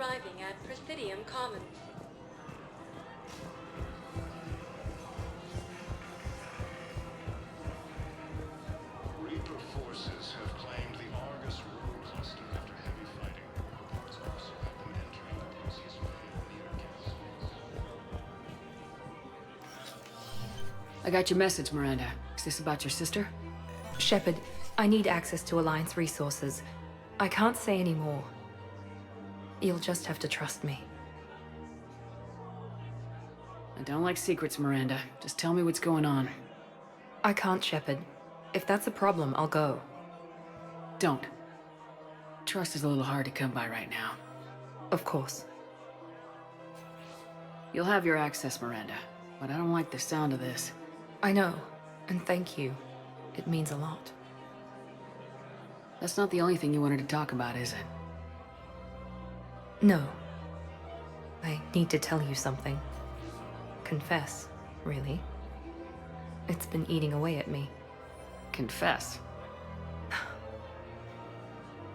arriving at Presidium Commons. Reaper forces have claimed the Argus Road cluster after heavy fighting. Reports also have them entering the Perseus field near Castle. I got your message, Miranda. Is this about your sister? Shepard, I need access to Alliance resources. I can't say any more. You'll just have to trust me. I don't like secrets, Miranda. Just tell me what's going on. I can't, Shepard. If that's a problem, I'll go. Don't. Trust is a little hard to come by right now. Of course. You'll have your access, Miranda. But I don't like the sound of this. I know, and thank you. It means a lot. That's not the only thing you wanted to talk about, is it? No. I need to tell you something. Confess, really. It's been eating away at me. Confess.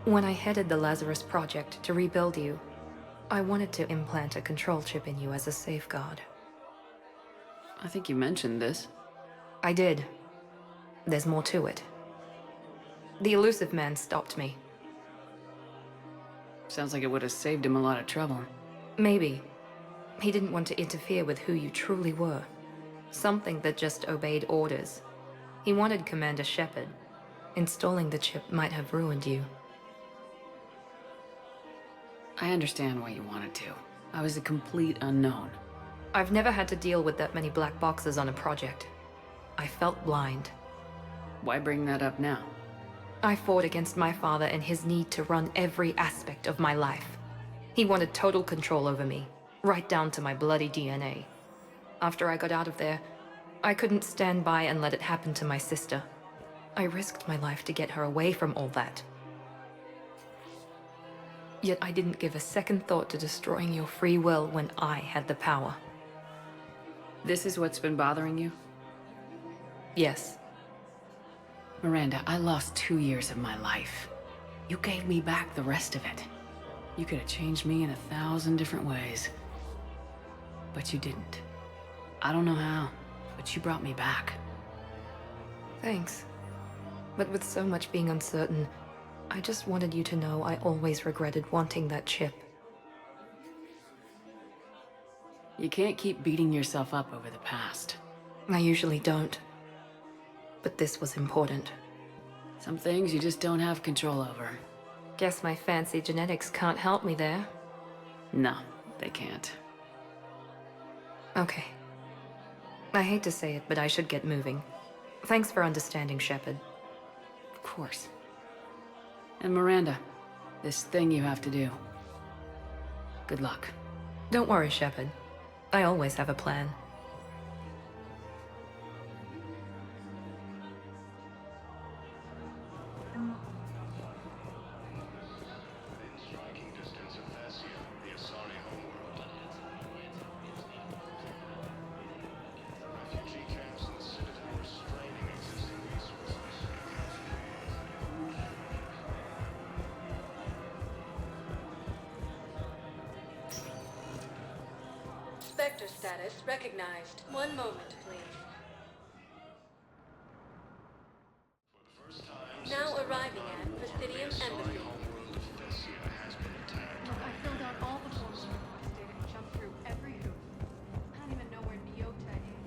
When I headed the Lazarus Project to rebuild you, I wanted to implant a control chip in you as a safeguard. I think you mentioned this. I did. There's more to it. The elusive man stopped me. Sounds like it would have saved him a lot of trouble. Maybe. He didn't want to interfere with who you truly were. Something that just obeyed orders. He wanted Commander Shepard. Installing the chip might have ruined you. I understand why you wanted to. I was a complete unknown. I've never had to deal with that many black boxes on a project. I felt blind. Why bring that up now? I fought against my father and his need to run every aspect of my life. He wanted total control over me, right down to my bloody DNA. After I got out of there, I couldn't stand by and let it happen to my sister. I risked my life to get her away from all that. Yet I didn't give a second thought to destroying your free will when I had the power. This is what's been bothering you? Yes. Miranda, I lost 2 years of my life. You gave me back the rest of it. You could have changed me in 1,000 different ways. But you didn't. I don't know how, but you brought me back. Thanks. But with so much being uncertain, I just wanted you to know I always regretted wanting that chip. You can't keep beating yourself up over the past. I usually don't. But this was important. Some things you just don't have control over. Guess my fancy genetics can't help me there. No, they can't. Okay. I hate to say it, but I should get moving. Thanks for understanding, Shepard. Of course. And Miranda, this thing you have to do. Good luck. Don't worry, Shepard. I always have a plan. Within striking distance of Thessia, the Asari homeworld. Refugee camps in the Citadel are straining existing resources. Spectre status recognized. One moment, please. For the first time Now since arriving at the Presidium Asari Embassy. homeworld of Thessia has been attacked. Look, I filled out all the forms requested and jumped through every hoop. I don't even know where Neota is.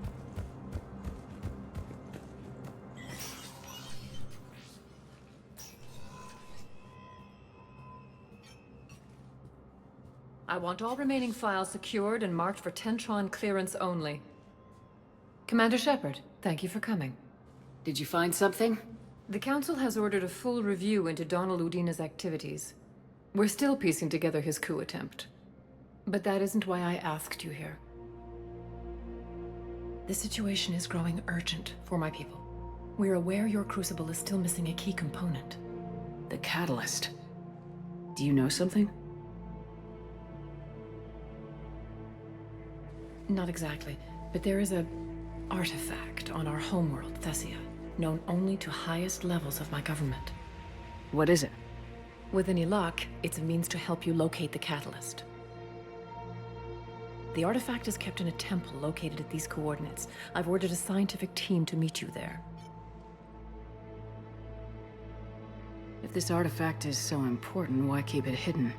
I want all remaining files secured and marked for Tentron clearance only. Commander Shepard, thank you for coming. Did you find something? The Council has ordered a full review into Donald Udina's activities. We're still piecing together his coup attempt. But that isn't why I asked you here. The situation is growing urgent for my people. We're aware your crucible is still missing a key component. The catalyst. Do you know something? Not exactly, but there is a artifact on our homeworld, Thessia, known only to highest levels of my government. What is it? With any luck, it's a means to help you locate the catalyst. The artifact is kept in a temple located at these coordinates. I've ordered a scientific team to meet you there. If this artifact is so important, why keep it hidden?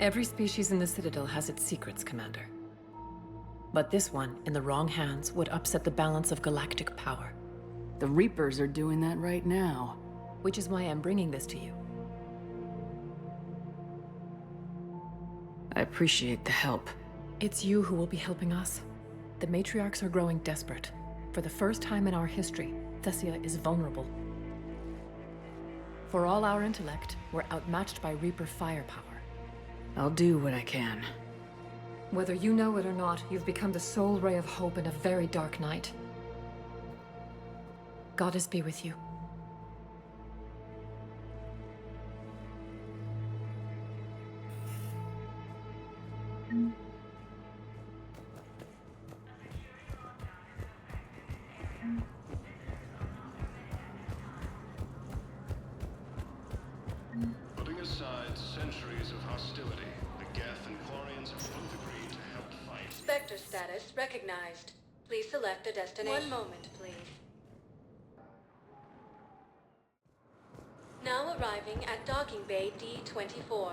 Every species in the Citadel has its secrets, Commander. But this one, in the wrong hands, would upset the balance of galactic power. The Reapers are doing that right now. Which is why I'm bringing this to you. I appreciate the help. It's you who will be helping us. The matriarchs are growing desperate. For the first time in our history, Thessia is vulnerable. For all our intellect, we're outmatched by Reaper firepower. I'll do what I can. Whether you know it or not, you've become the sole ray of hope in a very dark night. Goddess be with you. Putting aside centuries of hostility, the Geth and Quarians have both agreed to help fight. Spectre status recognized. Please select a destination. One moment, please. Now arriving at docking bay D-24.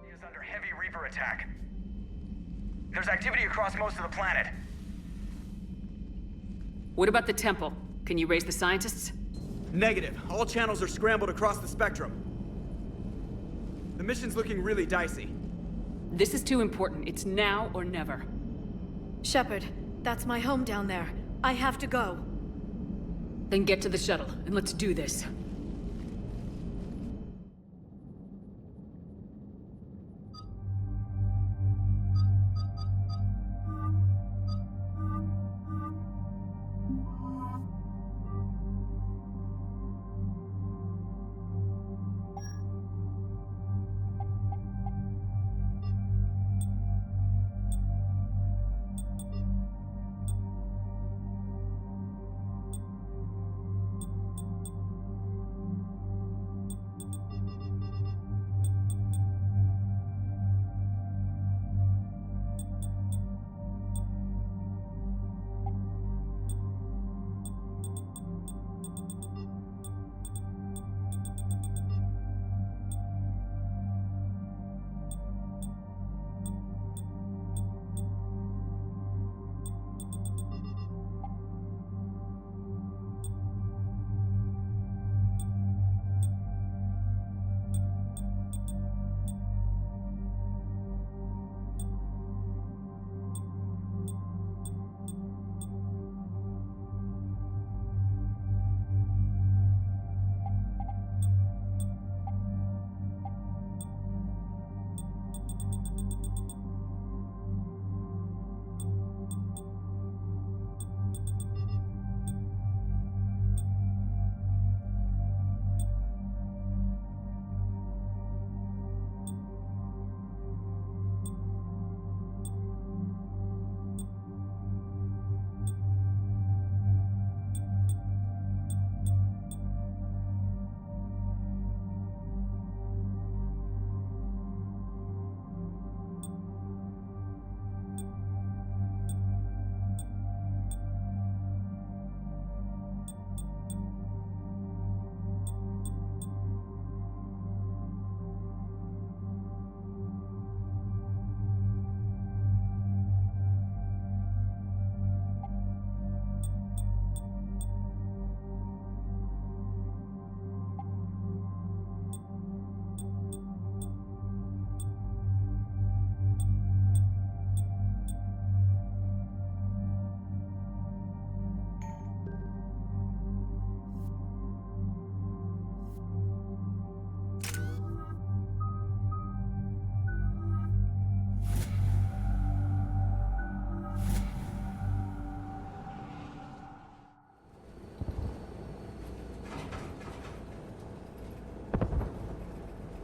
Is under heavy Reaper attack. There's activity across most of the planet. What about the temple? Can you raise the scientists? Negative. All channels are scrambled across the spectrum. The mission's looking really dicey. This is too important. It's now or never. Shepard, that's my home down there. I have to go. Then get to the shuttle, and let's do this.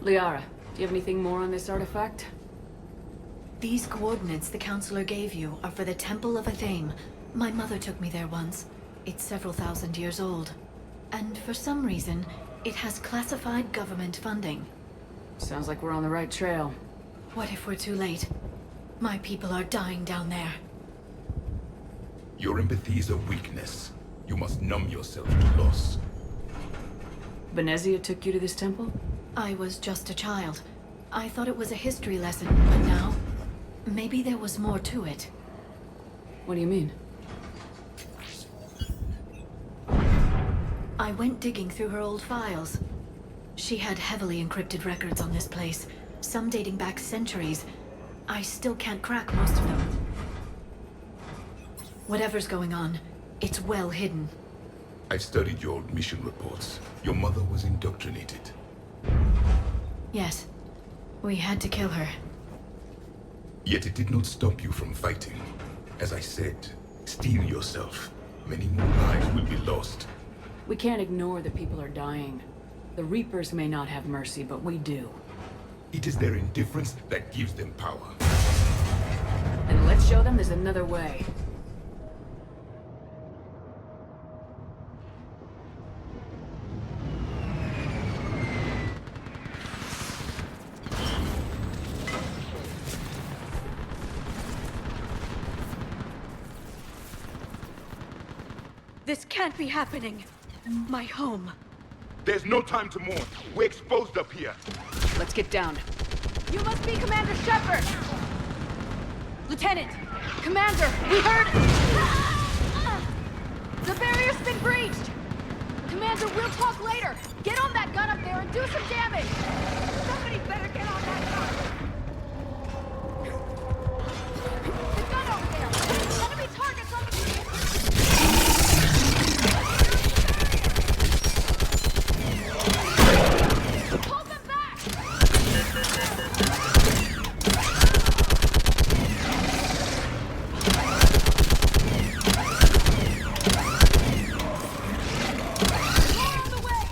Liara, do you have anything more on this artifact? These coordinates the counselor gave you are for the Temple of Athame. My mother took me there once. It's several thousand years old. And for some reason, it has classified government funding. Sounds like we're on the right trail. What if we're too late? My people are dying down there. Your empathy is a weakness. You must numb yourself to loss. Venezia took you to this temple? I was just a child. I thought it was a history lesson, but now... maybe there was more to it. What do you mean? I went digging through her old files. She had heavily encrypted records on this place, some dating back centuries. I still can't crack most of them. Whatever's going on, it's well hidden. I've studied your old mission reports. Your mother was indoctrinated. Yes, we had to kill her. Yet it did not stop you from fighting. As I said, steel yourself. Many more lives will be lost. We can't ignore that people are dying. The Reapers may not have mercy, but we do. It is their indifference that gives them power. And let's show them there's another way. This can't be happening. My home. There's no time to mourn. We're exposed up here. Let's get down. You must be Commander Shepard! Lieutenant! Commander! We heard... The barrier's been breached! Commander, we'll talk later! Get on that gun up there and do some damage! Somebody better get on that gun! The gun over there! Enemy targets on the... Hold them back! More on the way!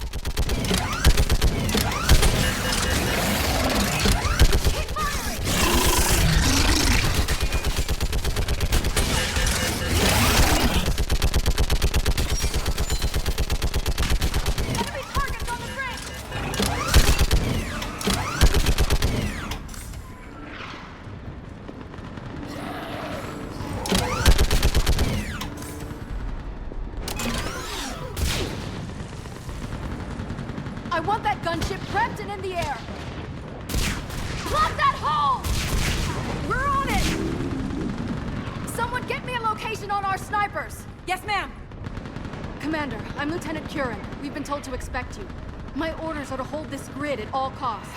Keep firing! Enemy targets on the bridge! I want that gunship prepped and in the air. Plug that hole! We're on it! Someone get me a location on our snipers. Yes, ma'am. Commander, I'm Lieutenant Curran. We've been told to expect you. My orders are to hold this grid at all costs.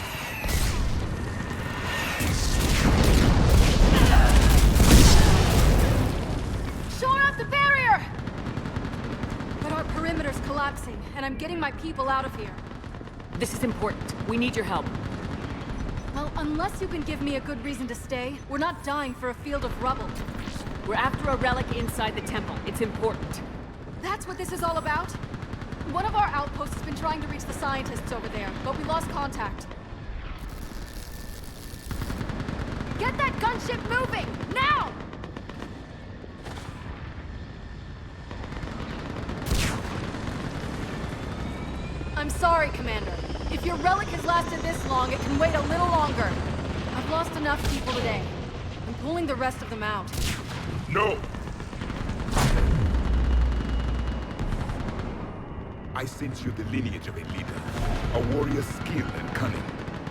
Shore up the barrier! But our perimeter's collapsing, and I'm getting my people out of here. This is important. We need your help. Well, unless you can give me a good reason to stay, we're not dying for a field of rubble. We're after a relic inside the temple. It's important. That's what this is all about? One of our outposts has been trying to reach the scientists over there, but we lost contact. Get that gunship moving! Now! I'm sorry, Commander. If your relic has lasted this long, it can wait a little longer. I've lost enough people today. I'm pulling the rest of them out. No! I sense you're the lineage of a leader. A warrior's skill and cunning.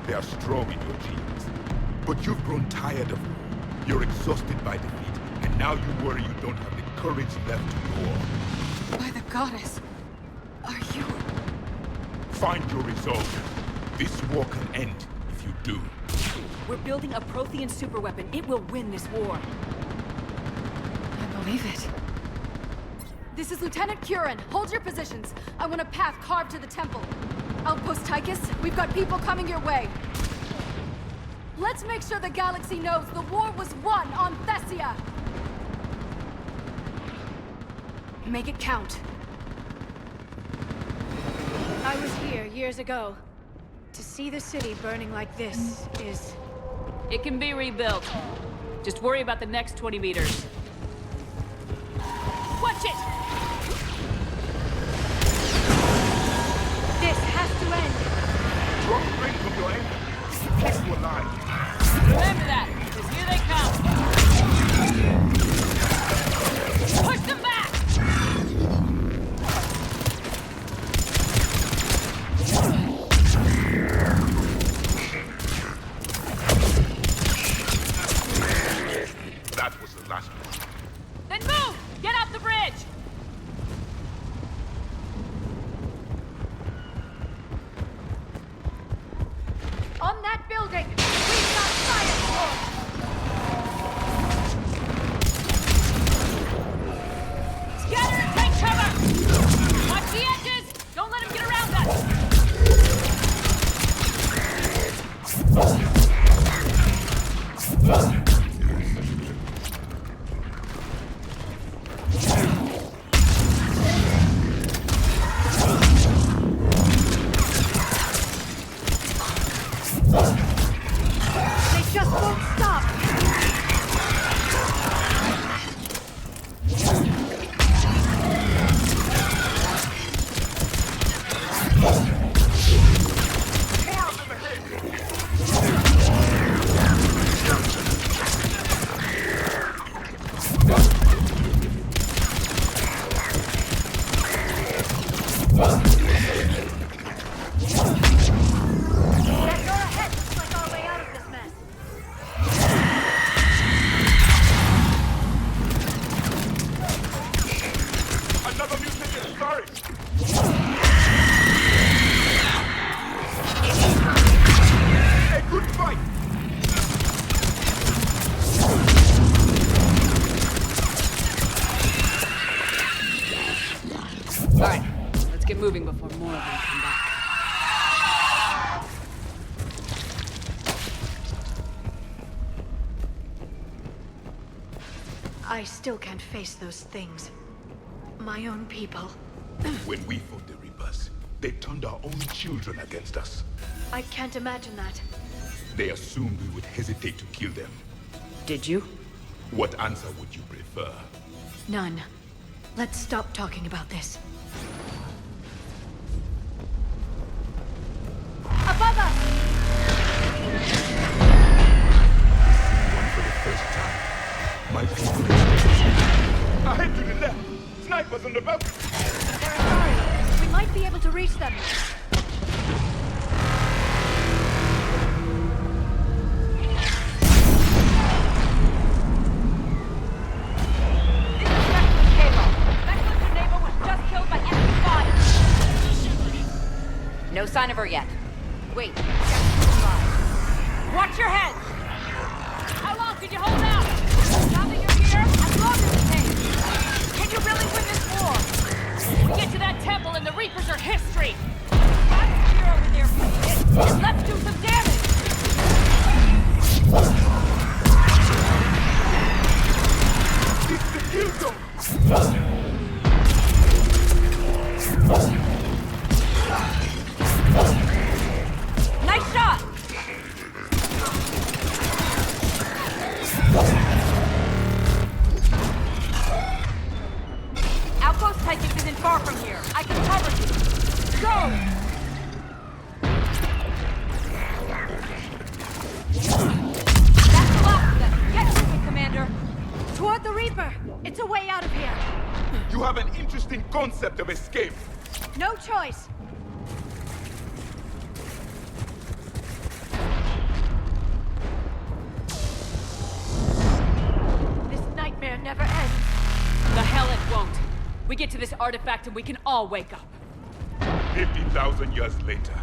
They are strong in your genes. But you've grown tired of war. You're exhausted by defeat, and now you worry you don't have the courage left to go on. By the goddess, are you... Find your resolve. This war can end if you do. We're building a Prothean superweapon. It will win this war. I believe it. This is Lieutenant Curran. Hold your positions. I want a path carved to the temple. Outpost Tychus, we've got people coming your way. Let's make sure the galaxy knows the war was won on Thessia. Make it count. I was here years ago. To see the city burning like this is... It can be rebuilt. Just worry about the next 20 meters. Watch it! This has to end! Drop straight from your aim. Keep you alive. Remember that, because here they come. Push them back! That was the last one. Then move! Get off the bridge! On that building! We've got fire Scatter and take cover! Watch the edges! Don't let them get around us! They just won't stop! That door ahead looks like our way out of this mess. Another mutation, sorry. A good fight. Alright, let's get moving before more of them come back. I still can't face those things. My own people. When we fought the Reapers, they turned our own children against us. I can't imagine that. They assumed we would hesitate to kill them. Did you? What answer would you prefer? None. Let's stop talking about this. Above us! One for the first time. My people. Ahead to the left. Snipers on the balcony. They're Asari. We might be able to reach them. This is Reckless Cable. Reckless, your neighbor, was just killed by enemy fire. No sign of her yet. Wait, watch your head! How long can you hold out? Nothing you're here, as long as it takes. Can you really win this war? We get to that temple and the Reapers are history. That's clear over there, and let's do some damage. It's the kill zone. Nice shot! Outpost Tychus isn't far from here. I can cover you. Go! That's the last of them. Get moving, Commander. Toward the Reaper! It's a way out of here! You have an interesting concept of escape. No choice! This nightmare never ends. The hell it won't. We get to this artifact and we can all wake up. 50,000 years later.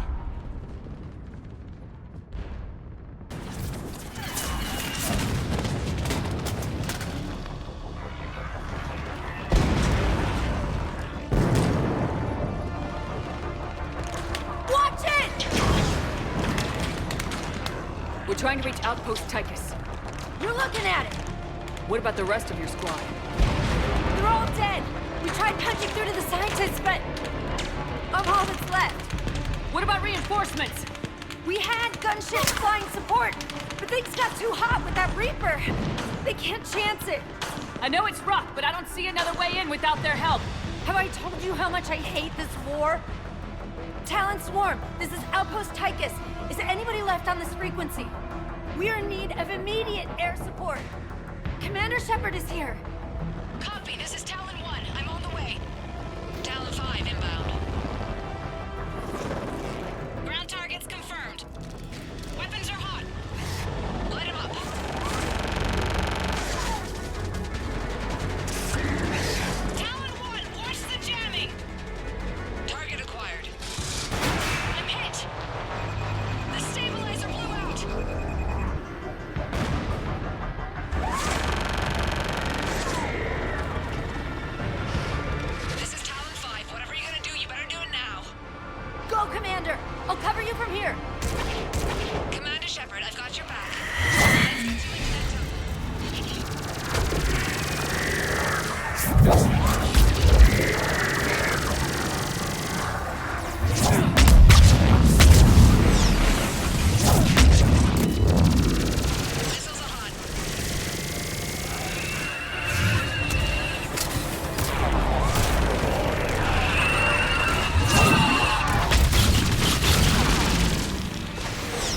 Watch it! We're trying to reach Outpost Tychus. You're looking at it! What about the rest of your squad? They're all dead! We tried punching through to the scientists, but... I'm all that's left. What about reinforcements? We had gunships flying support, but things got too hot with that Reaper. They can't chance it. I know it's rough, but I don't see another way in without their help. Have I told you how much I hate this war? Talon Swarm, this is Outpost Tychus. Is there anybody left on this frequency? We are in need of immediate air support. Commander Shepard is here. Copy, this is Talon 1. I'm on the way. Talon 5 inbound. Ground targets confirmed. Weapons are hot. Light them up. Talon 1, watch the jamming! Target acquired. I'm hit! The stabilizer blew out! This is Talon 5. Whatever you're gonna do, you better do it now. Go, Commander! I'll cover you from here. Commander Shepard, I've got your back. Let's get you into that tunnel. Missiles are hot.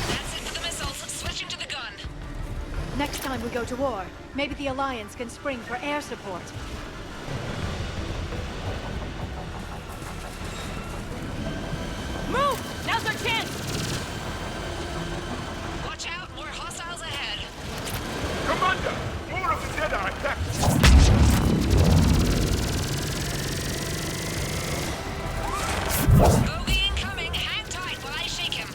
That's it for the missiles. Switching to the gun. Next time we go to war, maybe the Alliance can spring for air support. Move! Now's our chance! Watch out, more hostiles ahead. Commander! More of the dead are attacked! Bogey incoming. Hang tight while I shake him.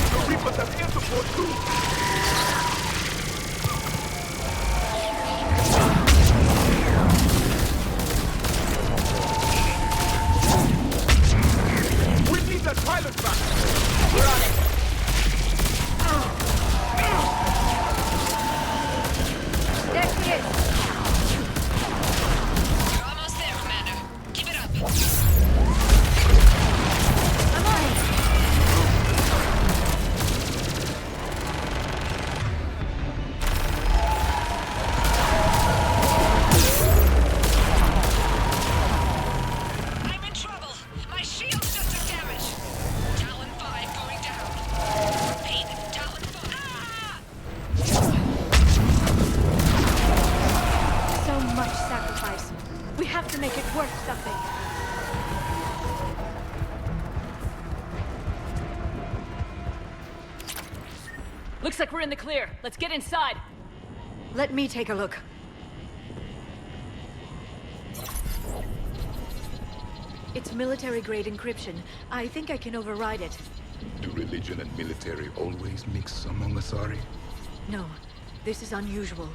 The Reapers have air support too! We need that pilot back! We're on it! There she is. You're almost there, Commander. Keep it up. I'm on it. I'm in trouble. My shield just took damage. Talon 5 going down. Repeat, Talon 5. Ah! So much sacrifice. We have to make it worth something. Looks like we're in the clear. Let's get inside. Let me take a look. It's military-grade encryption. I think I can override it. Do religion and military always mix among Asari? No, this is unusual.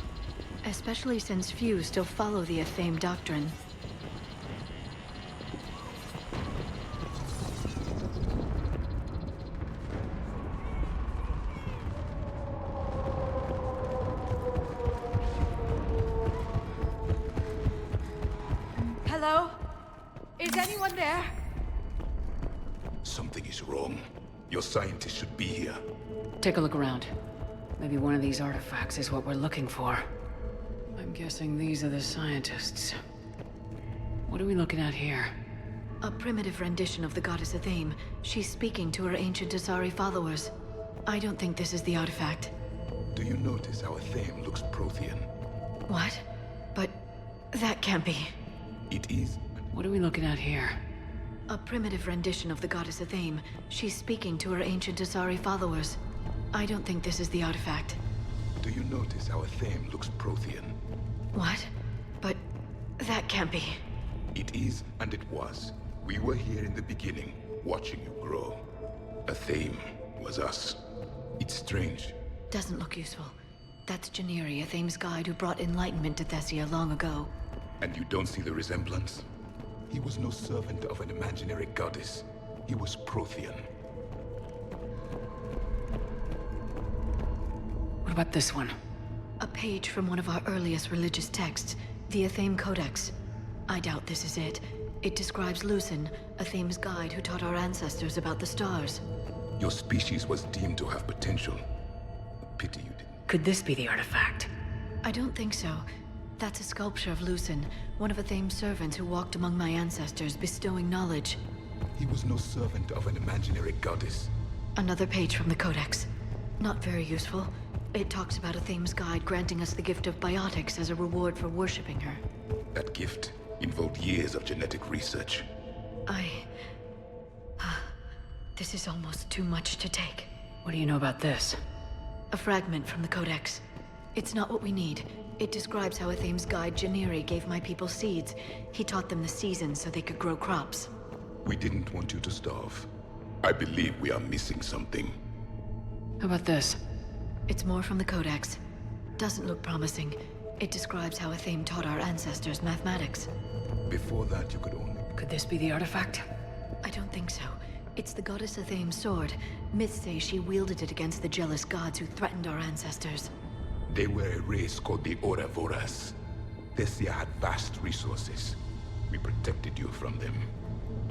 Especially since few still follow the Athame doctrine. Hello? Is anyone there? Something is wrong. Your scientists should be here. Take a look around. Maybe one of these artifacts is what we're looking for. I'm guessing these are the scientists. What are we looking at here? A primitive rendition of the goddess Athame. She's speaking to her ancient Asari followers. I don't think this is the artifact. Do you notice how Athame looks Prothean? What? But that can't be. It is. What are we looking at here? A primitive rendition of the goddess Athame. She's speaking to her ancient Asari followers. I don't think this is the artifact. Do you notice how Athame looks Prothean? What? But that can't be. It is, and it was. We were here in the beginning, watching you grow. Athame was us. It's strange. Doesn't look useful. That's Janiri, Athame's guide who brought enlightenment to Thessia long ago. And you don't see the resemblance? He was no servant of an imaginary goddess. He was Prothean. What about this one? A page from one of our earliest religious texts, the Athame Codex. I doubt this is it. It describes Lucen, Athame's guide who taught our ancestors about the stars. Your species was deemed to have potential. Pity you didn't. Could this be the artifact? I don't think so. That's a sculpture of Lucen, one of Athame's servants who walked among my ancestors, bestowing knowledge. He was no servant of an imaginary goddess. Another page from the Codex. Not very useful. It talks about Athame's guide granting us the gift of biotics as a reward for worshipping her. That gift involved years of genetic research. This is almost too much to take. What do you know about this? A fragment from the Codex. It's not what we need. It describes how Athame's guide Janiri gave my people seeds. He taught them the seasons so they could grow crops. We didn't want you to starve. I believe we are missing something. How about this? It's more from the Codex. Doesn't look promising. It describes how Athame taught our ancestors mathematics. Before that, you could only... Could this be the artifact? I don't think so. It's the goddess Athame's sword. Myths say she wielded it against the jealous gods who threatened our ancestors. They were a race called the Ouroboros. Thessia had vast resources. We protected you from them.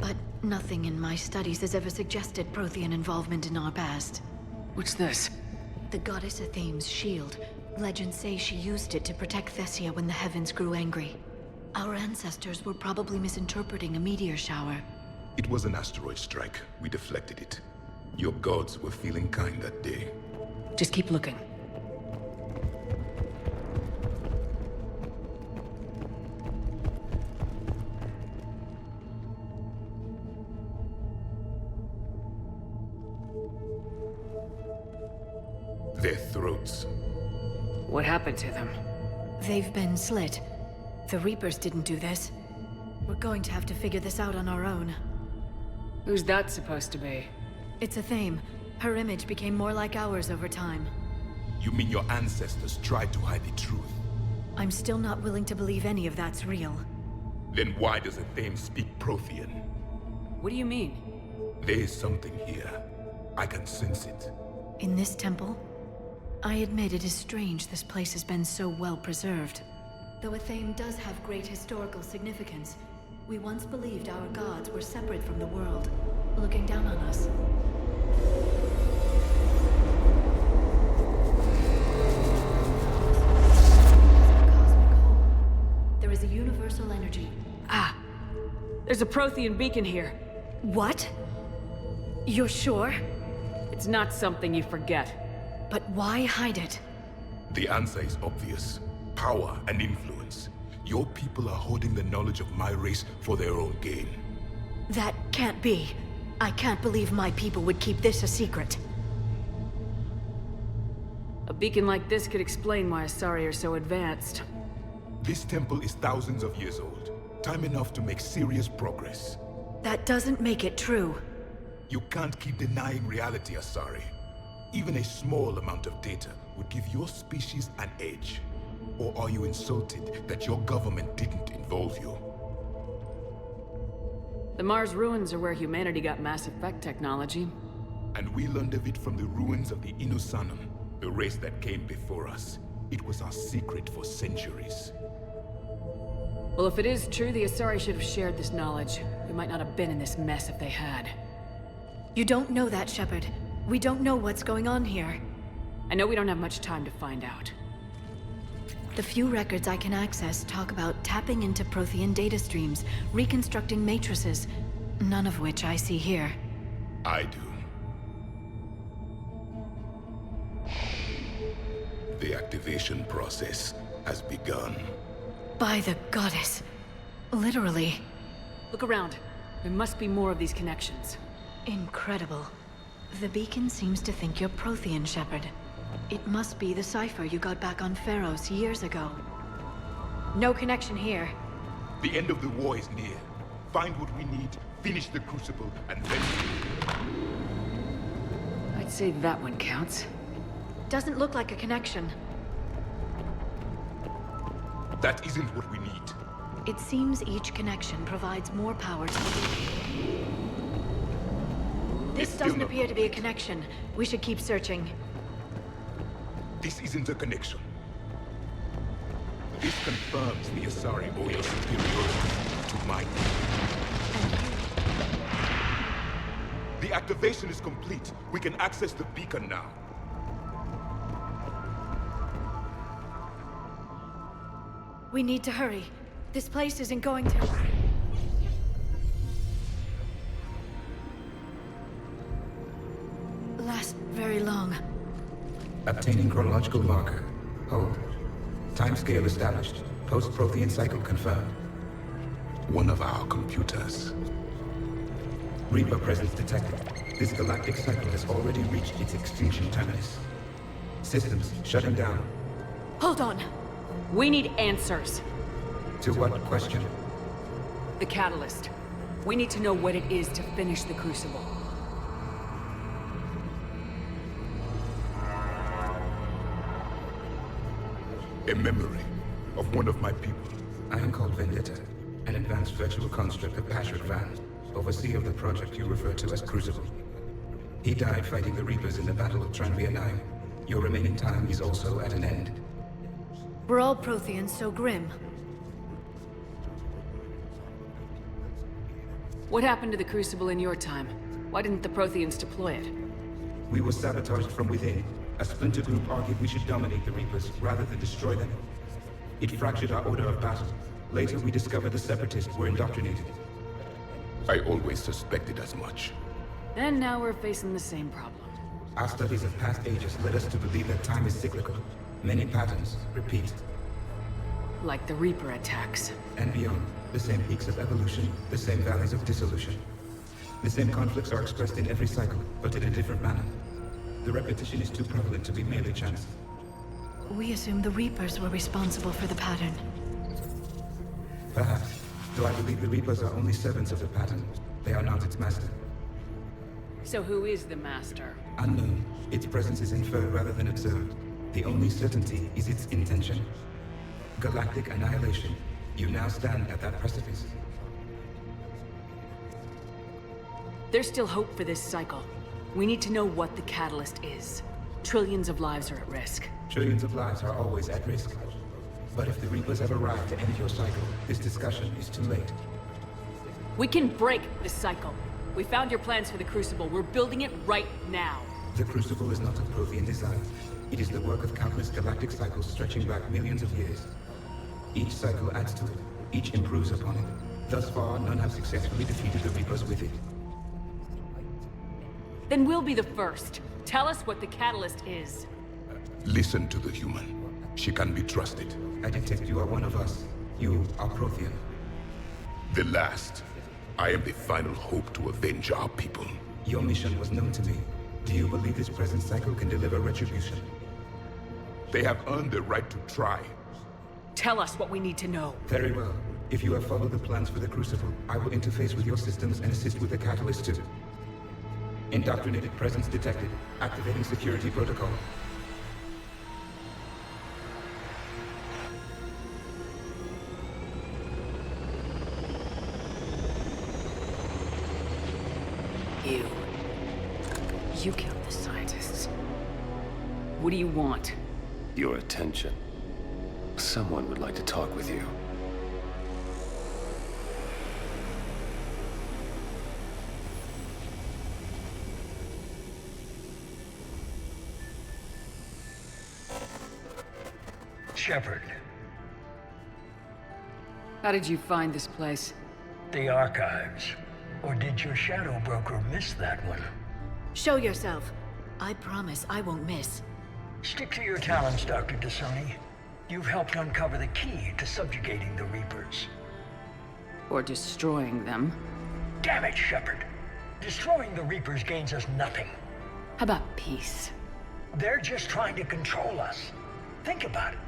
But nothing in my studies has ever suggested Prothean involvement in our past. What's this? The goddess Athame's shield. Legends say she used it to protect Thessia when the heavens grew angry. Our ancestors were probably misinterpreting a meteor shower. It was an asteroid strike. We deflected it. Your gods were feeling kind that day. Just keep looking. Their throats. What happened to them? They've been slit. The Reapers didn't do this. We're going to have to figure this out on our own. Who's that supposed to be? It's Athame. Her image became more like ours over time. You mean your ancestors tried to hide the truth? I'm still not willing to believe any of that's real. Then why does Athame speak Prothean? What do you mean? There is something here. I can sense it. In this temple? I admit it is strange this place has been so well preserved. Though Athame does have great historical significance, we once believed our gods were separate from the world, looking down on us. There is a universal energy. Ah! There's a Prothean beacon here. What? You're sure? It's not something you forget. But why hide it? The answer is obvious. Power and influence. Your people are holding the knowledge of my race for their own gain. That can't be. I can't believe my people would keep this a secret. A beacon like this could explain why Asari are so advanced. This temple is thousands of years old. Time enough to make serious progress. That doesn't make it true. You can't keep denying reality, Asari. Even a small amount of data would give your species an edge. Or are you insulted that your government didn't involve you? The Mars ruins are where humanity got Mass Effect technology. And we learned of it from the ruins of the Inusanum, the race that came before us. It was our secret for centuries. Well, if it is true, the Asari should have shared this knowledge. We might not have been in this mess if they had. You don't know that, Shepard. We don't know what's going on here. I know we don't have much time to find out. The few records I can access talk about tapping into Prothean data streams, reconstructing matrices, none of which I see here. I do. The activation process has begun. By the goddess. Literally. Look around. There must be more of these connections. Incredible. The beacon seems to think you're Prothean, Shepard. It must be the cipher you got back on Pharos years ago. No connection here. The end of the war is near. Find what we need, finish the Crucible, and then... I'd say that one counts. Doesn't look like a connection. That isn't what we need. It seems each connection provides more power to the... This doesn't appear to be a connection. We should keep searching. This isn't a connection. This confirms the Asari owe your superiority to mine. The activation is complete. We can access the beacon now. We need to hurry. This place isn't going to... last very long. Obtaining chronological marker. Hold. Timescale established. Post-Prothean cycle confirmed. One of our computers. Reaper presence detected. This galactic cycle has already reached its extinction terminus. Systems shutting down. Hold on. We need answers. To what question? The catalyst. We need to know what it is to finish the Crucible. A memory of one of my people. I am called Vendetta, an advanced virtual construct of Patrick Van, overseer of the project you refer to as Crucible. He died fighting the Reapers in the Battle of Tranvia 9. Your remaining time is also at an end. We're all Protheans so grim. What happened to the Crucible in your time? Why didn't the Protheans deploy it? We were sabotaged from within. A splinter group argued we should dominate the Reapers rather than destroy them. It fractured our order of battle. Later, we discovered the Separatists were indoctrinated. I always suspected as much. And now we're facing the same problem. Our studies of past ages led us to believe that time is cyclical. Many patterns repeat. Like the Reaper attacks. And beyond. The same peaks of evolution, the same valleys of dissolution. The same conflicts are expressed in every cycle, but in a different manner. The repetition is too prevalent to be merely chance. We assume the Reapers were responsible for the pattern. Perhaps. Though I believe the Reapers are only servants of the pattern. They are not its master. So who is the Master? Unknown. Its presence is inferred rather than observed. The only certainty is its intention. Galactic annihilation. You now stand at that precipice. There's still hope for this cycle. We need to know what the catalyst is. Trillions of lives are at risk. Trillions of lives are always at risk. But if the Reapers have arrived to end your cycle, this discussion is too late. We can break this cycle. We found your plans for the Crucible. We're building it right now. The Crucible is not of Prothean design. It is the work of countless galactic cycles stretching back millions of years. Each cycle adds to it. Each improves upon it. Thus far, none have successfully defeated the Reapers with it. Then we'll be the first. Tell us what the catalyst is. Listen to the human. She can be trusted. I detect you are one of us. You are Prothean. The last. I am the final hope to avenge our people. Your mission was known to me. Do you believe this present cycle can deliver retribution? They have earned the right to try. Tell us what we need to know. Very well. If you have followed the plans for the Crucible, I will interface with your systems and assist with the catalyst too. Indoctrinated presence detected. Activating security protocol. You killed the scientists. What do you want? Your attention. Someone would like to talk with you. Shepard. How did you find this place? The archives. Or did your shadow broker miss that one? Show yourself. I promise I won't miss. Stick to your talents, Dr. Dasani. You've helped uncover the key to subjugating the Reapers. Or destroying them. Damn it, Shepard. Destroying the Reapers gains us nothing. How about peace? They're just trying to control us. Think about it.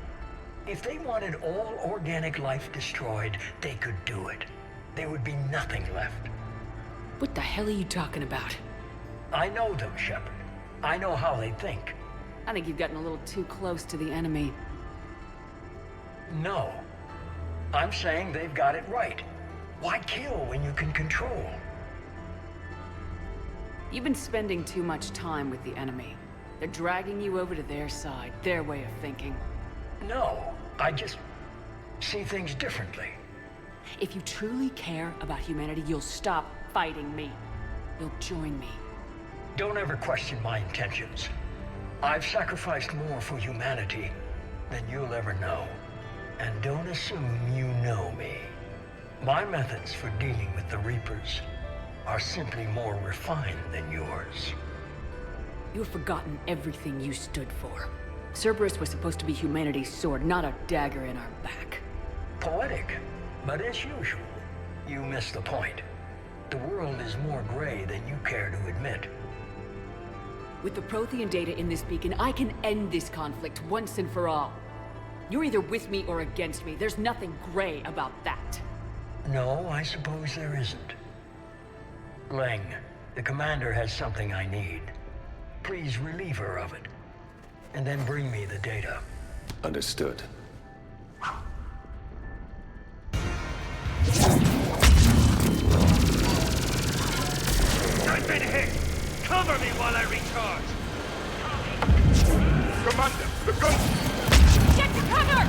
If they wanted all organic life destroyed, they could do it. There would be nothing left. What the hell are you talking about? I know them, Shepard. I know how they think. I think you've gotten a little too close to the enemy. No. I'm saying they've got it right. Why kill when you can control? You've been spending too much time with the enemy. They're dragging you over to their side, their way of thinking. No, I just see things differently. If you truly care about humanity, you'll stop fighting me. You'll join me. Don't ever question my intentions. I've sacrificed more for humanity than you'll ever know. And don't assume you know me. My methods for dealing with the Reapers are simply more refined than yours. You've forgotten everything you stood for. Cerberus was supposed to be humanity's sword, not a dagger in our back. Poetic, but as usual, you miss the point. The world is more gray than you care to admit. With the Prothean data in this beacon, I can end this conflict once and for all. You're either with me or against me. There's nothing gray about that. No, I suppose there isn't. Leng, the commander has something I need. Please relieve her of it. And then bring me the data. Understood. I've been hit! Cover me while I recharge! Commander, the gun! Get to cover!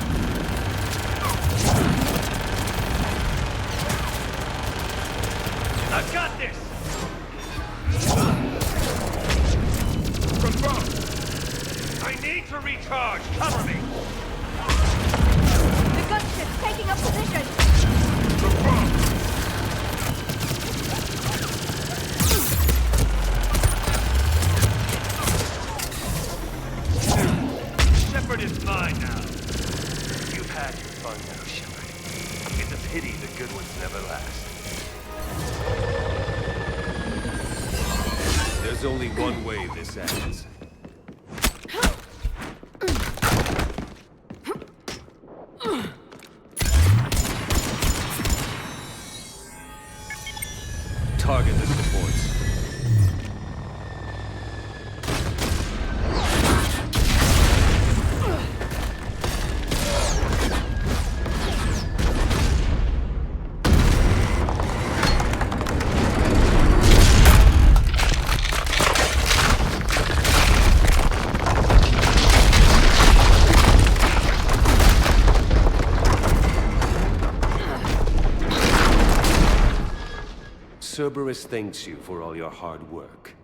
I've got this! Confirmed! I need to recharge! Cover me! The gunship's taking up position! Confirmed! Shepard is mine now. You've had your fun now, Shepard. It's a pity the good ones never last. There's only one way this ends. Target list reports. Cerberus thanks you for all your hard work.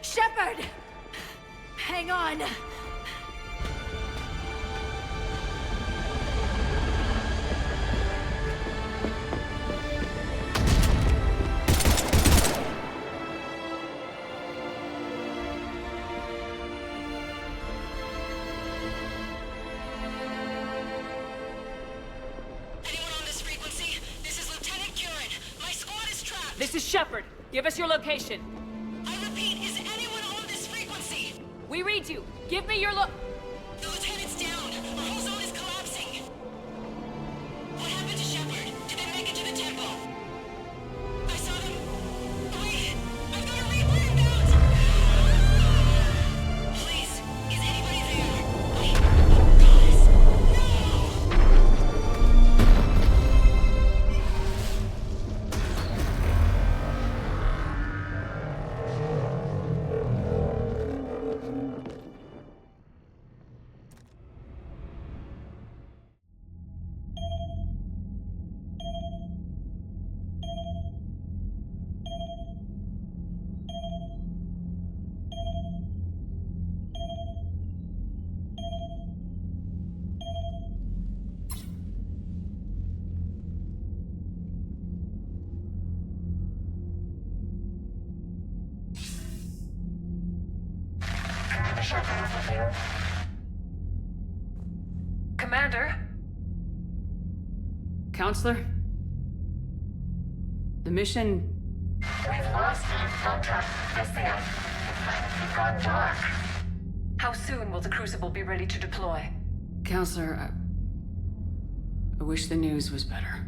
Shepard! Hang on! This is Shepard. Give us your location. I repeat, is anyone on this frequency? We read you. Give me your The lieutenant's down. Our whole zone is collapsing. What happened to Shepard? Did they make it to the temple? I saw them. Wait, I've got a Reaper inbound. Please, is anybody there? Wait, guys, Commander? Counselor? The mission... We've lost contact with the It's gone dark. How soon will the Crucible be ready to deploy? Counselor, I wish the news was better.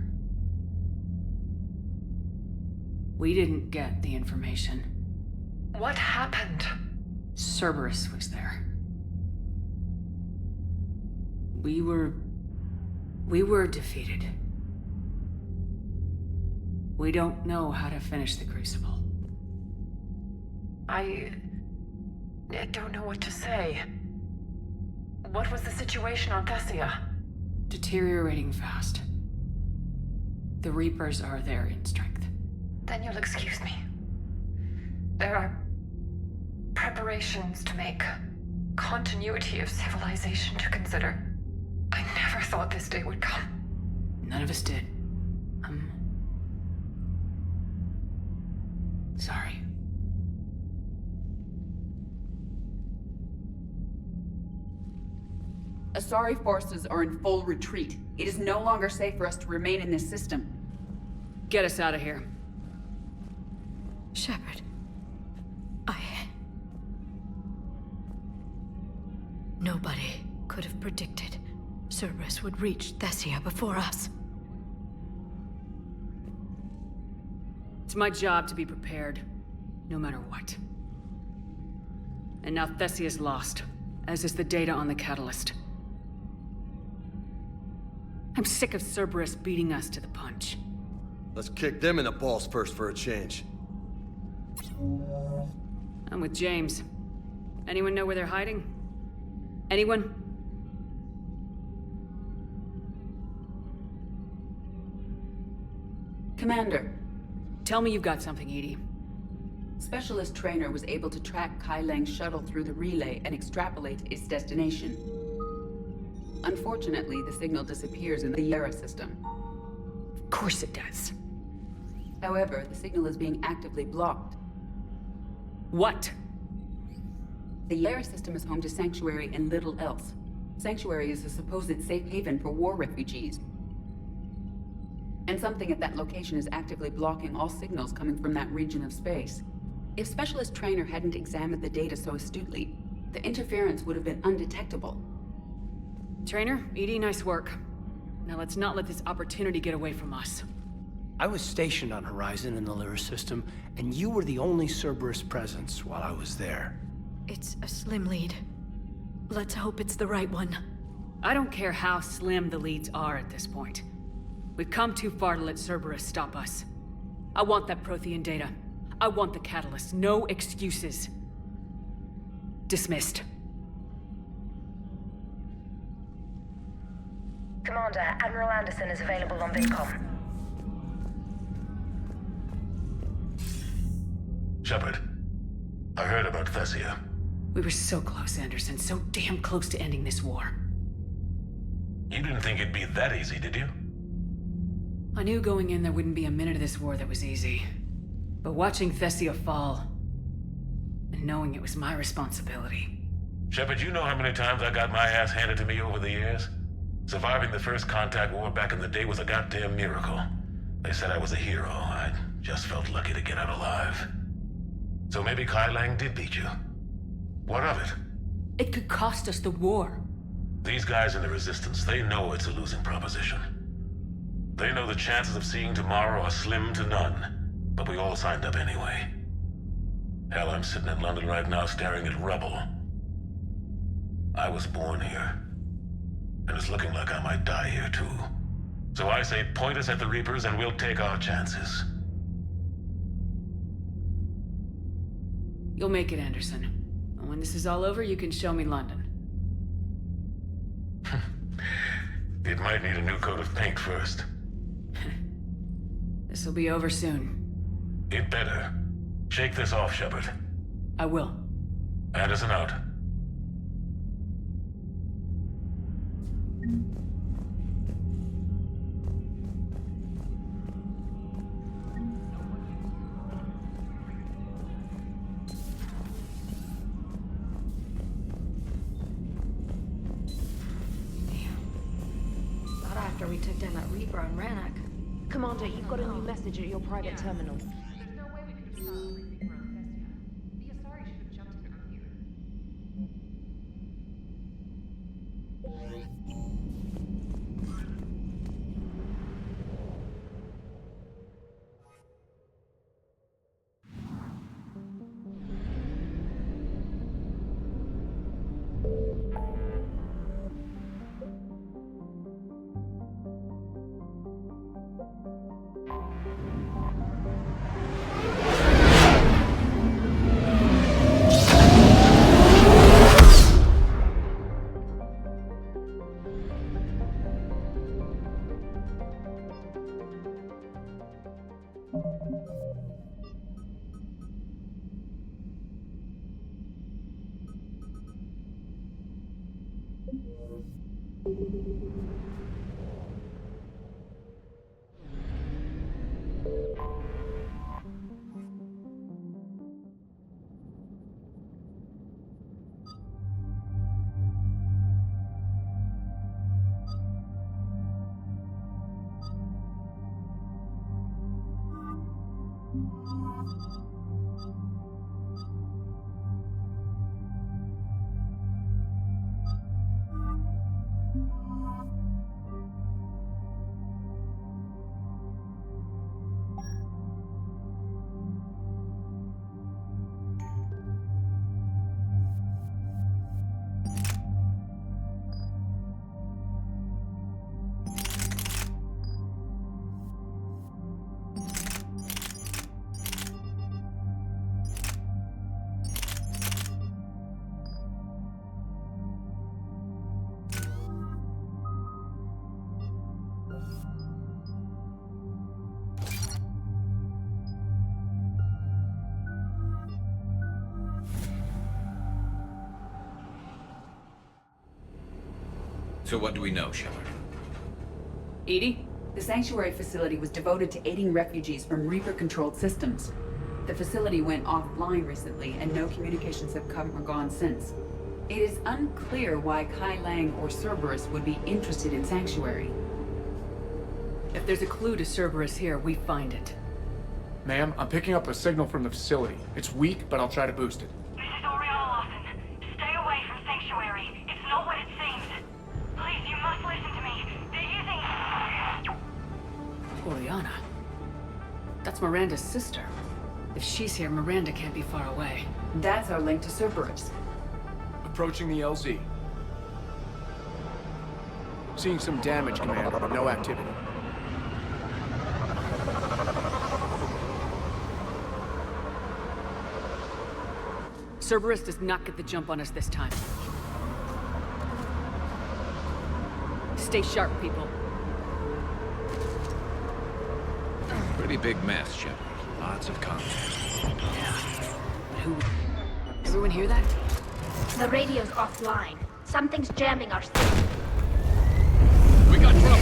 We didn't get the information. What happened? Cerberus was there. We were defeated. We don't know how to finish the Crucible. I don't know what to say. What was the situation on Thessia? Deteriorating fast. The Reapers are there in strength. Then you'll excuse me. There are preparations to make. Continuity of civilization to consider. I never thought this day would come. None of us did. Sorry. Asari forces are in full retreat. It is no longer safe for us to remain in this system. Get us out of here. Shepard. Nobody could have predicted Cerberus would reach Thessia before us. It's my job to be prepared, no matter what. And now Thessia's lost, as is the data on the catalyst. I'm sick of Cerberus beating us to the punch. Let's kick them in the balls first for a change. I'm with James. Anyone know where they're hiding? Anyone? Commander. Tell me you've got something, Edie. Specialist Trainer was able to track Kai Lang's shuttle through the relay and extrapolate its destination. Unfortunately, the signal disappears in the Yara system. Of course it does. However, the signal is being actively blocked. What? The Yara system is home to Sanctuary and little else. Sanctuary is a supposed safe haven for war refugees. And something at that location is actively blocking all signals coming from that region of space. If Specialist Trainer hadn't examined the data so astutely, the interference would have been undetectable. Trainer, Edie, nice work. Now let's not let this opportunity get away from us. I was stationed on Horizon in the Lyra system, and you were the only Cerberus presence while I was there. It's a slim lead. Let's hope it's the right one. I don't care how slim the leads are at this point. We've come too far to let Cerberus stop us. I want that Prothean data. I want the catalyst. No excuses. Dismissed. Commander, Admiral Anderson is available on VidCom. Shepard, I heard about Thessia. We were so close, Anderson. So damn close to ending this war. You didn't think it'd be that easy, did you? I knew going in there wouldn't be a minute of this war that was easy. But watching Thessia fall, and knowing it was my responsibility. Shepard, you know how many times I got my ass handed to me over the years? Surviving the first contact war back in the day was a goddamn miracle. They said I was a hero. I just felt lucky to get out alive. So maybe Kai Lang did beat you. What of it? It could cost us the war. These guys in the Resistance, they know it's a losing proposition. They know the chances of seeing tomorrow are slim to none, but we all signed up anyway. Hell, I'm sitting in London right now staring at rubble. I was born here, and it's looking like I might die here too. So I say point us at the Reapers and we'll take our chances. You'll make it, Anderson. And when this is all over, you can show me London. It might need a new coat of paint first. This'll be over soon. It better. Shake this off, Shepard. I will. Anderson out. took down that Reaper on Rannoch. Commander, you've got a new message at your private terminal. So what do we know, Shepard? Edie, the Sanctuary facility was devoted to aiding refugees from Reaper-controlled systems. The facility went offline recently, and no communications have come or gone since. It is unclear why Kai Lang or Cerberus would be interested in Sanctuary. If there's a clue to Cerberus here, we find it. Ma'am, I'm picking up a signal from the facility. It's weak, but I'll try to boost it. This is Oriana Lawson. Stay away from Sanctuary. It's not what it seems. Please, you must listen to me. They're using... Oriana? That's Miranda's sister. If she's here, Miranda can't be far away. That's our link to Cerberus. Approaching the LZ. Seeing some damage, Commander, but no activity. Cerberus does not get the jump on us this time. Stay sharp, people. Pretty big mess, Shepard. Lots of contact. Who? Everyone hear that? The radio's offline. Something's jamming our system. We got trouble!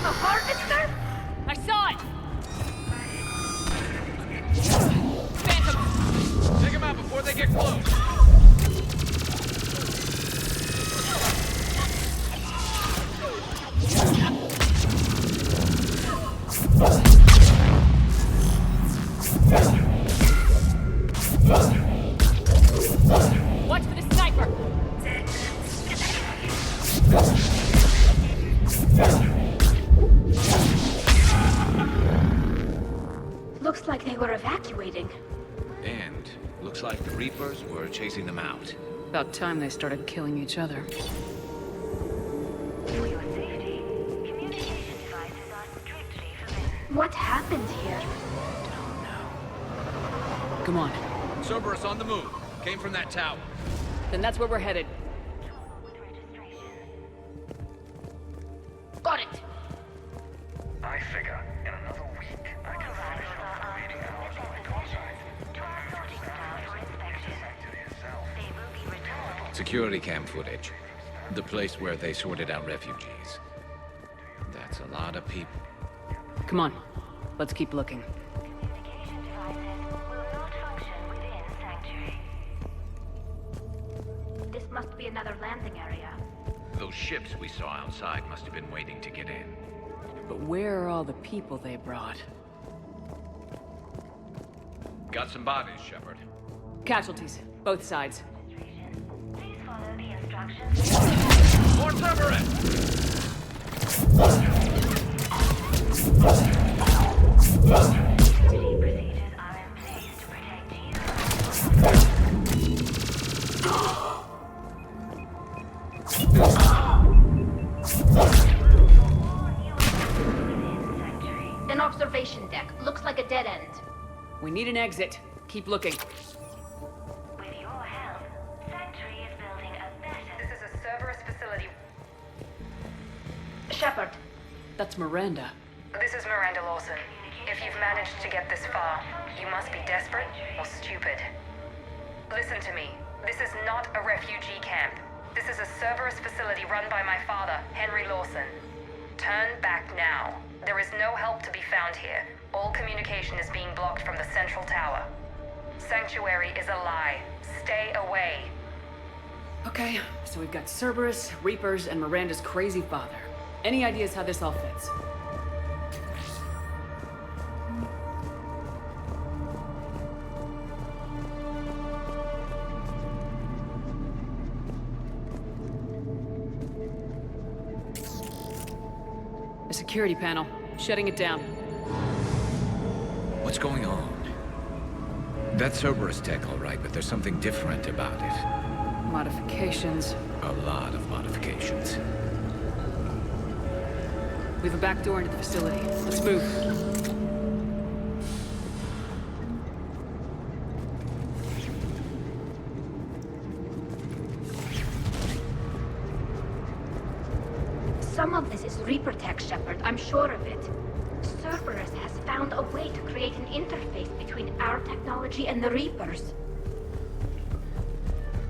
A harvester? I saw it! Phantom! Take them out before they get close! Watch for the sniper! Looks like they were evacuating. And looks like the Reapers were chasing them out. About time they started killing each other. For your safety, communication devices are strictly forbidden. What happened here? Come on. Cerberus on the move. Came from that tower. Then that's where we're headed. Got it! I figure in another week I can finish off the remaining hours of my contract to move your staff to the factory itself. They will be returned. Security cam footage. The place where they sorted out refugees. That's a lot of people. Come on. Let's keep looking. Communication devices will not function within Sanctuary. must be another landing area. Those ships we saw outside must have been waiting to get in. But where are all the people they brought? Got some bodies, Shepard. Casualties, both sides. Please follow the instructions. More Cerberus! Security procedures are in place to protect you. An observation deck. Looks like a dead end. We need an exit. Keep looking. With your help, Sentry is building a better... This is a Cerberus facility. Shepard. That's Miranda. This is Miranda Lawson. If you've managed to get this far, you must be desperate or stupid. Listen to me. This is not a refugee camp. This is a Cerberus facility run by my father, Henry Lawson. Turn back now. There is no help to be found here. All communication is being blocked from the central tower. Sanctuary is a lie. Stay away. Okay, so we've got Cerberus, Reapers, and Miranda's crazy father. Any ideas how this all fits? A security panel. Shutting it down. What's going on? That's Cerberus tech, all right, but there's something different about it. Modifications. A lot of modifications. We have a back door into the facility. Let's move. Some of this is Reaper tech, Shepard. I'm sure of it. Cerberus has found a way to create an interface between our technology and the Reapers.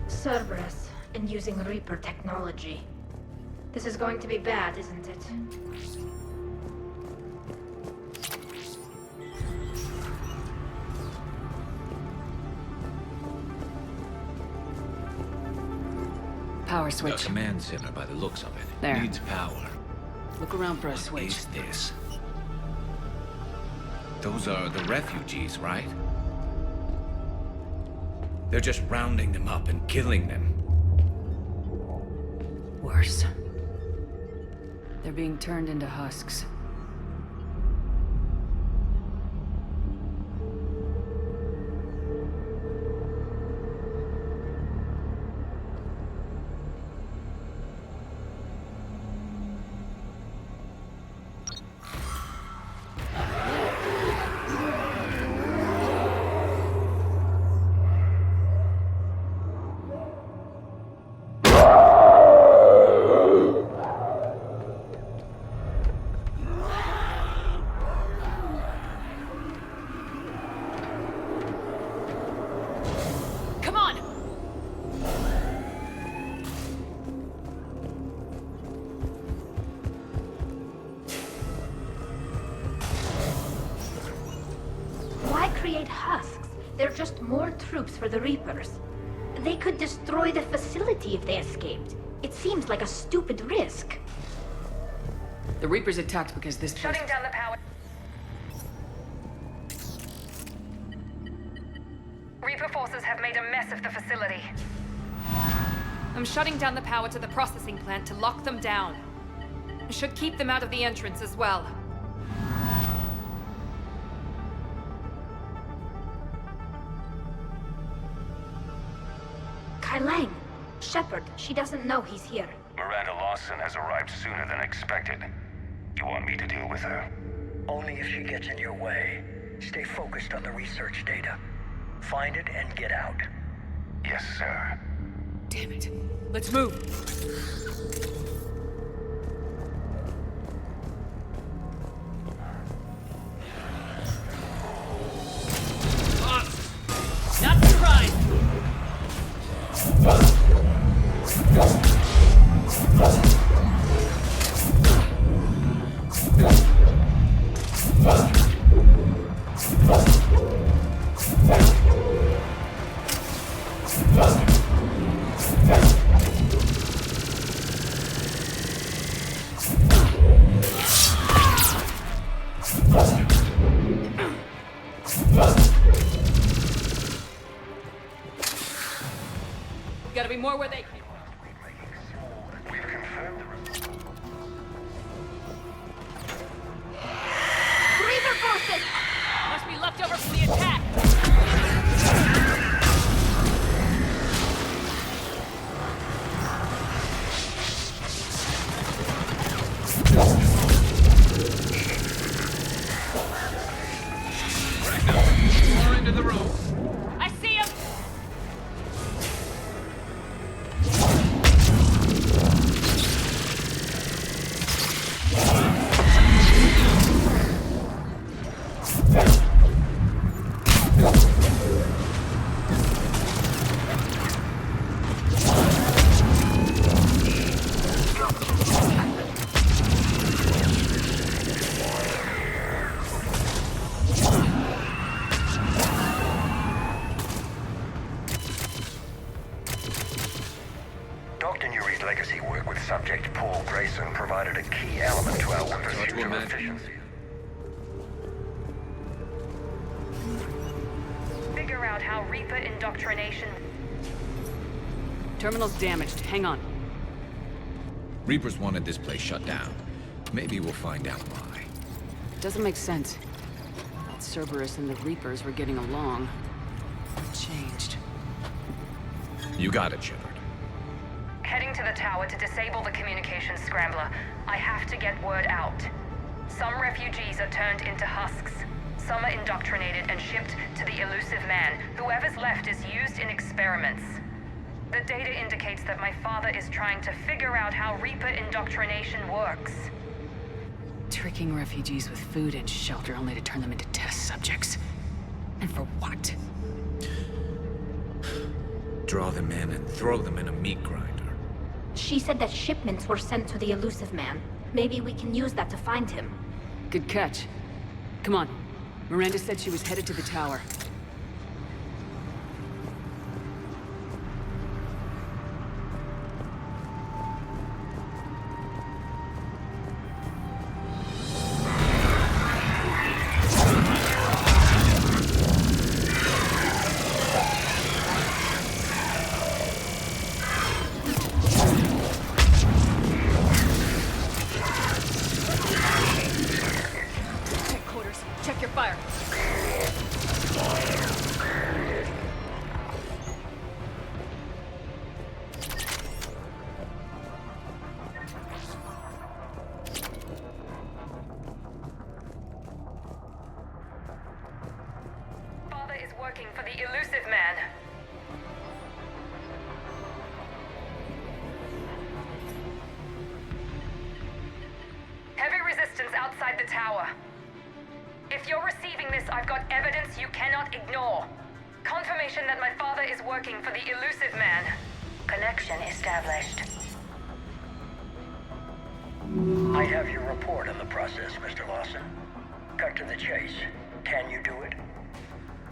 Cerberus, and using Reaper technology. This is going to be bad, isn't it? Power switch. The command center, by the looks of it, There. needs power. Look around for a What switch. is this? Those are the refugees, right? They're just rounding them up and killing them. Worse. They're being turned into husks. Come on! Why create husks? They're just more troops for the Reapers. They could destroy the facility if they escaped. It seems like a stupid risk. The Reapers attacked because this place... Shutting down the power. Reaper forces have made a mess of the facility. I'm shutting down the power to the processing plant to lock them down. I should keep them out of the entrance as well. Kai Lang! Shepard, she doesn't know he's here. Miranda Lawson has arrived sooner than expected. You want me to deal with her? Only if she gets in your way. Stay focused on the research data. Find it and get out. Yes, sir. Damn it. Let's move. Not surprised! more where they came from. We've confirmed the Reaper forces! Must be left over from the attack! More into the room. I see him! Dr. Nuri's legacy work with subject Paul Grayson provided a key element to our weapons future efficiency. Figure out how Reaper indoctrination... Terminal's damaged. Hang on. Reapers wanted this place shut down. Maybe we'll find out why. Doesn't make sense. Thought Cerberus and the Reapers were getting along. What changed? You got it, Shepard. Heading to the tower to disable the communications scrambler. I have to get word out. Some refugees are turned into husks. Some are indoctrinated and shipped to the elusive man. Whoever's left is used in experiments. The data indicates that my father is trying to figure out how Reaper indoctrination works. Tricking refugees with food and shelter only to turn them into test subjects. And for what? Draw them in and throw them in a meat grinder. She said that shipments were sent to the elusive man. Maybe we can use that to find him. Good catch. Come on. Miranda said she was headed to the tower. Headquarters, check your fire. Father is working for the elusive man. Heavy resistance outside the tower. If you're receiving this, I've got evidence you cannot ignore. Confirmation that my father is working for the elusive man. Connection established. I have your report on the process, Mr. Lawson. Cut to the chase. Can you do it?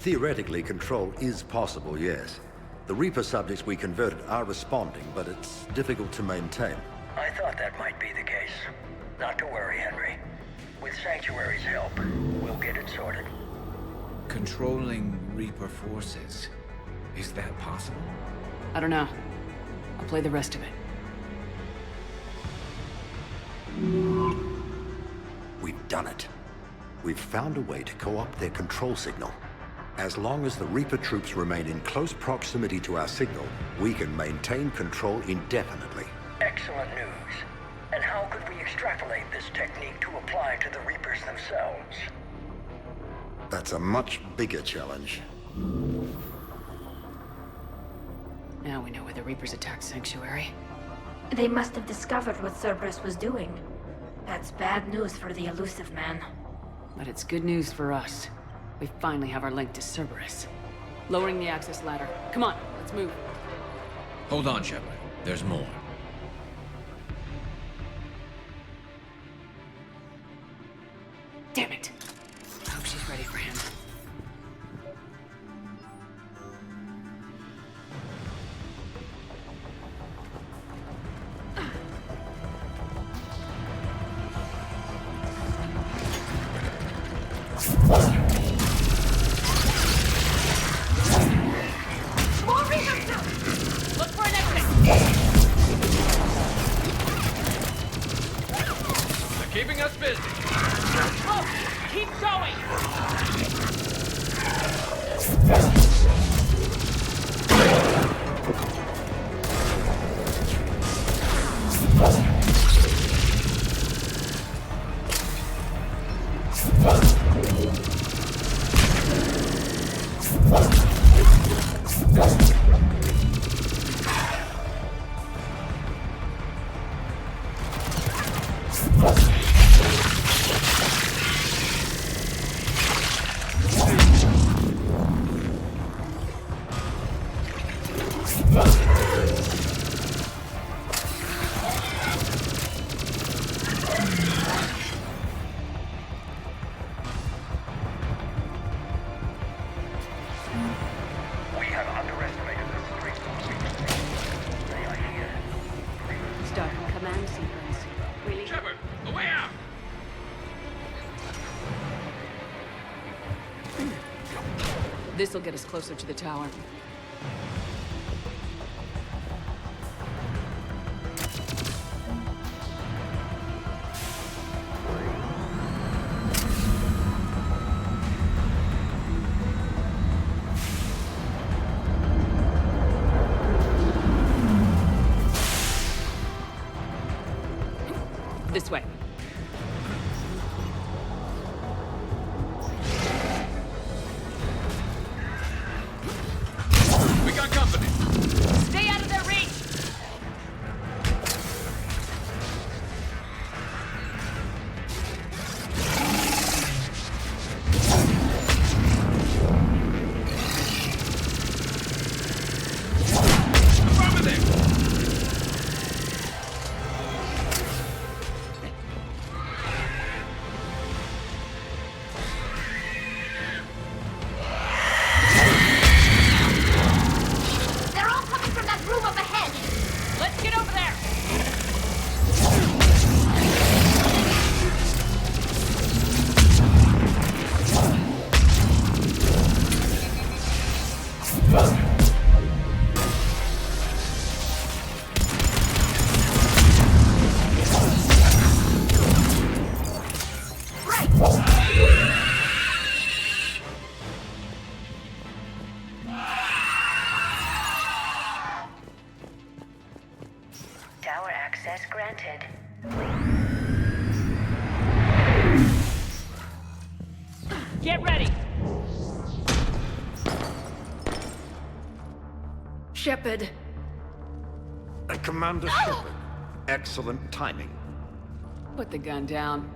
Theoretically, control is possible, yes. The Reaper subjects we converted are responding, but it's difficult to maintain. I thought that might be the case. Not to worry, Henry. With Sanctuary's help, we'll get it sorted. Controlling Reaper forces. Is that possible? I don't know. I'll play the rest of it. We've done it. We've found a way to co-opt their control signal. As long as the Reaper troops remain in close proximity to our signal, we can maintain control indefinitely. Excellent news. And how could we extrapolate this technique to apply to the Reapers themselves? That's a much bigger challenge. Now we know where the Reapers attacked Sanctuary. They must have discovered what Cerberus was doing. That's bad news for the elusive man. But it's good news for us. We finally have our link to Cerberus. Lowering the access ladder. Come on, let's move. Hold on, Shepard. There's more. Damn it. I hope she's ready for him. More Reapers! Look for an exit! We have underestimated the strength of weaknesses. They are here. Starting command sequence. Really? Shepard, away out! This'll get us closer to the tower. This way. We got company. Stay out of their reach! Over there! They're all coming from that room up ahead! Let's get over there! Tower access granted. Get ready! Shepard. Commander Shepard. Excellent timing. Put the gun down.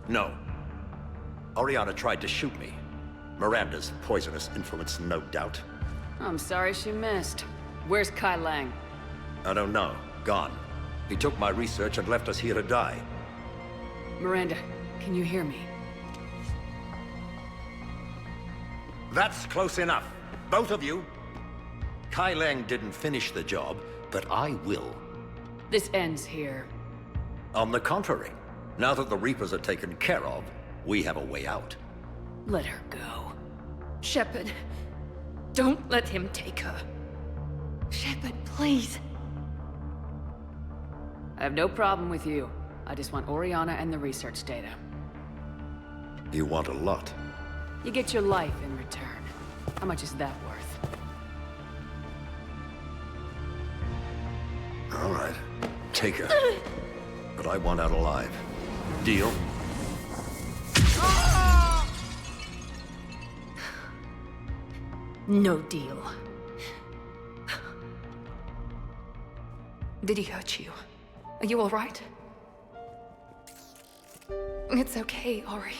No. Oriana tried to shoot me. Miranda's poisonous influence, no doubt. I'm sorry she missed. Where's Kai Lang? I don't know. Gone. He took my research and left us here to die. Miranda, can you hear me? That's close enough. Both of you. Kai Lang didn't finish the job, but I will. This ends here. On the contrary, now that the Reapers are taken care of, we have a way out. Let her go. Shepard. Don't let him take her. Shepard, please. I have no problem with you. I just want Oriana and the research data. You want a lot. You get your life in return. How much is that worth? All right. Take her. But I want out alive. Deal? No deal. Did he hurt you? Are you all right? It's okay, Ori.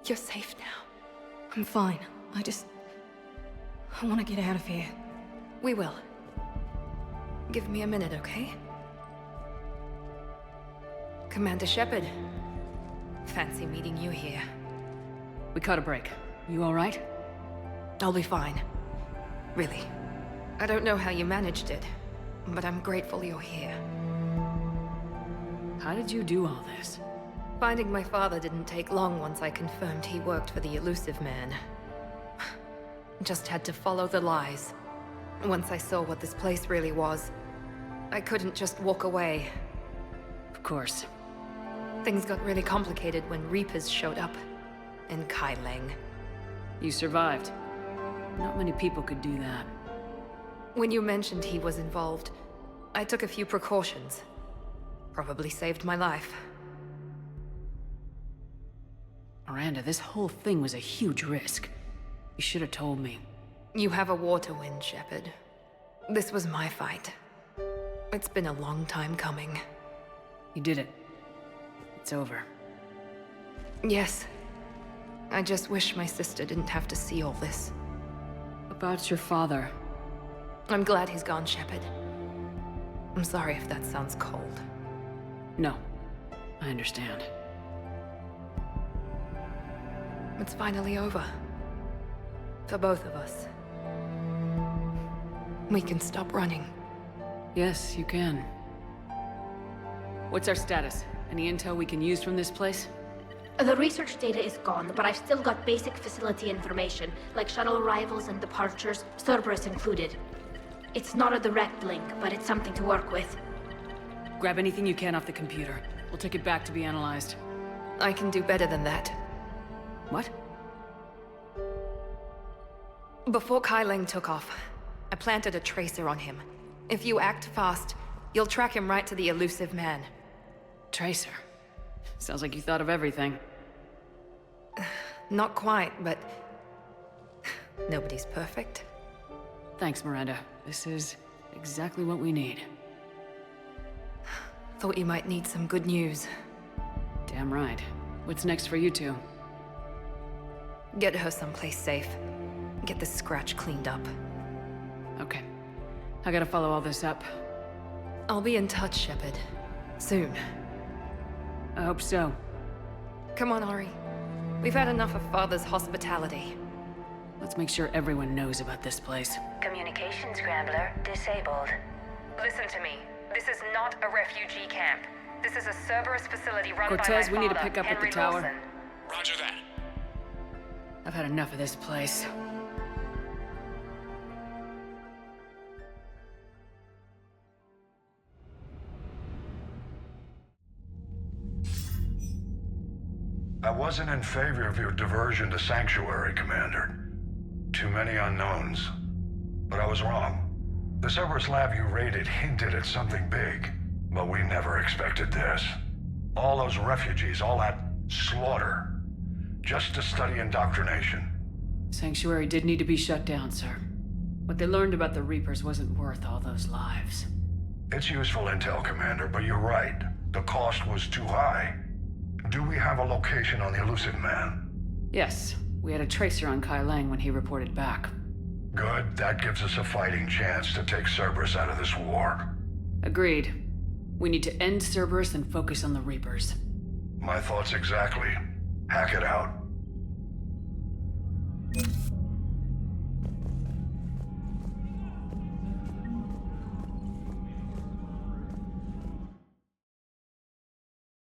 You're safe now. I'm fine. I want to get out of here. We will. Give me a minute, okay? Commander Shepard. Fancy meeting you here. We caught a break. You all right? I'll be fine. Really. I don't know how you managed it, but I'm grateful you're here. How did you do all this? Finding my father didn't take long once I confirmed he worked for the Elusive Man. Just had to follow the lies. Once I saw what this place really was, I couldn't just walk away. Of course. Things got really complicated when Reapers showed up. And Kai Lang. You survived. Not many people could do that. When you mentioned he was involved, I took a few precautions. Probably saved my life. Miranda, this whole thing was a huge risk. You should have told me. You have a war to win, Shepard. This was my fight. It's been a long time coming. You did it. It's over. Yes. I just wish my sister didn't have to see all this. About your father. I'm glad he's gone, Shepard. I'm sorry if that sounds cold. No. I understand. It's finally over. For both of us. We can stop running. Yes, you can. What's our status? Any intel we can use from this place? The research data is gone, but I've still got basic facility information, like shuttle arrivals and departures, Cerberus included. It's not a direct link, but it's something to work with. Grab anything you can off the computer. We'll take it back to be analyzed. I can do better than that. What? Before Kai Leng took off, I planted a tracer on him. If you act fast, you'll track him right to the elusive man. Tracer? Sounds like you thought of everything. Not quite, but... nobody's perfect. Thanks, Miranda. This is exactly what we need. Thought you might need some good news. Damn right. What's next for you two? Get her someplace safe. Get this scratch cleaned up. Okay. I gotta follow all this up. I'll be in touch, Shepard. Soon. I hope so. Come on, Ari. We've had enough of Father's hospitality. Let's make sure everyone knows about this place. Communication scrambler disabled. Listen to me. This is not a refugee camp. This is a Cerberus facility run by my Cortez, we need to father, pick up at the Henry tower. Wilson. Roger that. I've had enough of this place. I wasn't in favor of your diversion to Sanctuary, Commander. Too many unknowns. But I was wrong. The Cerberus lab you raided hinted at something big, but we never expected this. All those refugees, all that slaughter, just to study indoctrination. Sanctuary did need to be shut down, sir. What they learned about the Reapers wasn't worth all those lives. It's useful intel, Commander, but you're right. The cost was too high. Do we have a location on the elusive man? Yes, we had a tracer on Kai Leng when he reported back. Good, that gives us a fighting chance to take Cerberus out of this war. Agreed. We need to end Cerberus and focus on the Reapers. My thoughts exactly. Hack it out.